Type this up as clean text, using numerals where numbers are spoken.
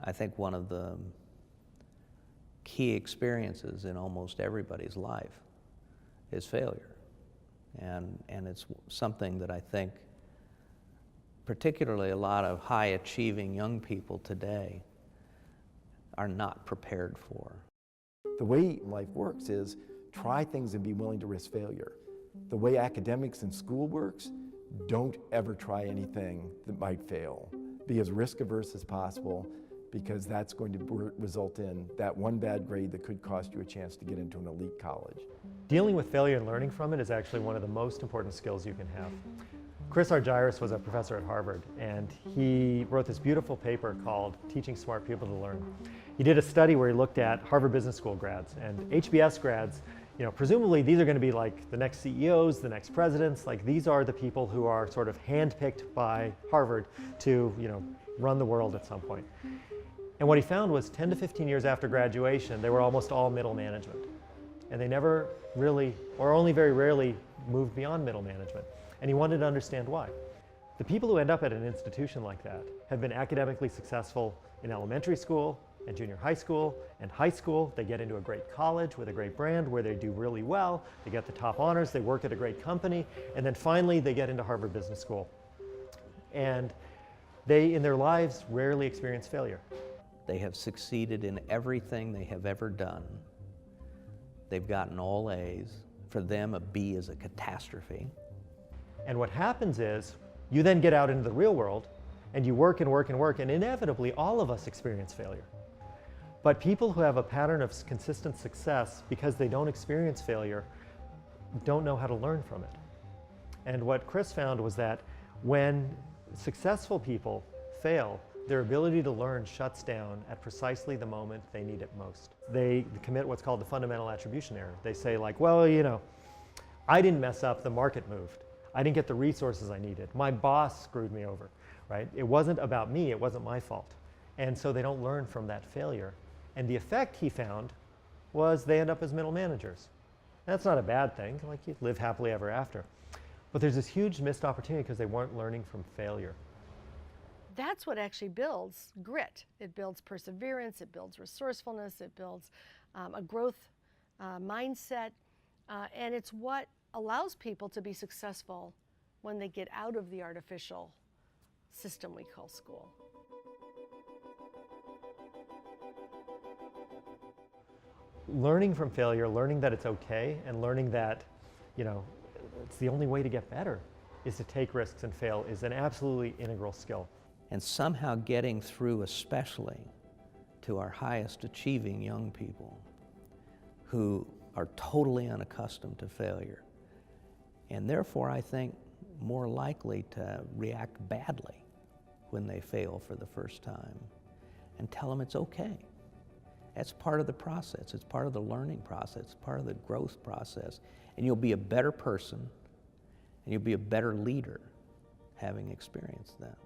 I think one of the key experiences in almost everybody's life is failure. And it's something that I think particularly a lot of high-achieving young people today are not prepared for. The way life works is try things and be willing to risk failure. The way academics and school works, don't ever try anything that might fail. Be as risk-averse as possible, because that's going to result in that one bad grade that could cost you a chance to get into an elite college. Dealing with failure and learning from it is actually one of the most important skills you can have. Chris Argyris was a professor at Harvard, and he wrote this beautiful paper called Teaching Smart People to Learn. He did a study where he looked at Harvard Business School grads and HBS grads. You know, presumably these are going to be like the next CEOs, the next presidents. Like, these are the people who are sort of handpicked by Harvard to, run the world at some point. And what he found was 10 to 15 years after graduation, they were almost all middle management. And they never really, or only very rarely, moved beyond middle management. And he wanted to understand why. The people who end up at an institution like that have been academically successful in elementary school and junior high school and high school. They get into a great college with a great brand where they do really well. They get the top honors, they work at a great company, and then finally they get into Harvard Business School. And they, in their lives, rarely experience failure. They have succeeded in everything they have ever done. They've gotten all A's. For them, a B is a catastrophe. And what happens is, you then get out into the real world, and you work and work and work, and inevitably all of us experience failure. But people who have a pattern of consistent success, because they don't experience failure, don't know how to learn from it. And what Chris found was that when successful people fail, their ability to learn shuts down at precisely the moment they need it most. They commit what's called the fundamental attribution error. They say, like, well, I didn't mess up, the market moved. I didn't get the resources I needed. My boss screwed me over, right? It wasn't about me, it wasn't my fault. And so they don't learn from that failure. And the effect, he found, was they end up as middle managers. That's not a bad thing, like, you live happily ever after. But there's this huge missed opportunity because they weren't learning from failure. That's what actually builds grit. It builds perseverance, it builds resourcefulness, it builds a growth mindset, and it's what allows people to be successful when they get out of the artificial system we call school. Learning from failure, learning that it's okay, and learning that, it's the only way to get better is to take risks and fail is an absolutely integral skill. And somehow getting through, especially to our highest achieving young people who are totally unaccustomed to failure, and therefore, I think, more likely to react badly when they fail for the first time, and tell them it's okay. That's part of the process. It's part of the learning process. It's part of the growth process. And you'll be a better person, and you'll be a better leader having experienced that.